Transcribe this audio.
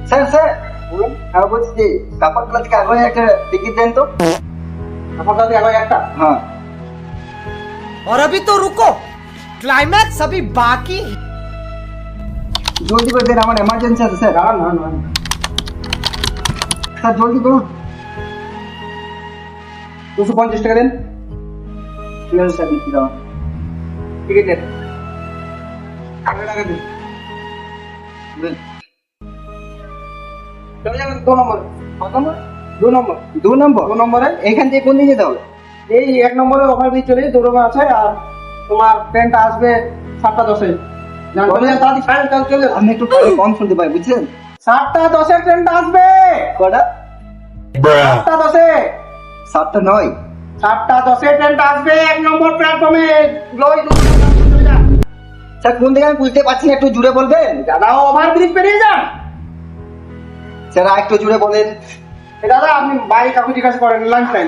Sir sir আমি বলছি যে কাপড়গুলো থেকে আগে একটা টিকিট দেন তো। কাপড়গুলো থেকে আগে একটা? হ্যাঁ। और अभी तो रुको, क्लाइमैक्स अभी बाकी है। জলদি করে দেন, আমার এমার্জেন্সি আছে স্যার। না না না, স্যার জলদি করুন। 250 টাকা দেন। ঠিক আছে স্যার, দিচ্ছি দাও। টিকিট দেন। আগে টাকা দিন। দেন। চলে যাবেন 2 নম্বর। কত নম্বর? 2 নম্বর। 2 নম্বর? 2 নম্বরে এখান থেকে কোন দিকে যেতে হবে? এই 1 নম্বরে ওভার ব্রিজ চলে দৌড়বা আছে, আর তোমার ট্রেনটা আসবে 7:10-এ। জান চলে যান তাড়াতাড়ি, ফাইনাল চল চলে যান। আমি একটু কম শুনতে পাই, বুঝছেন? 7:10-এ ট্রেনটা আসবে। কটা? 7:10-এ। 7:09। 7:10-এ ট্রেনটা আসবে 1 নম্বর প্ল্যাটফর্মে। লই চলে যান। স্যার কোন দিকে আমি বুঝতে পারছি না, একটু জুড়ে বলবেন? দাদা ওভার ব্রিজ পেরিয়ে যান। স্যার আর একটু জুড়ে বলেন। দাদা আপনি বাইরে কাকু জিজ্ঞাসা করেন লাঞ্চ টাইম।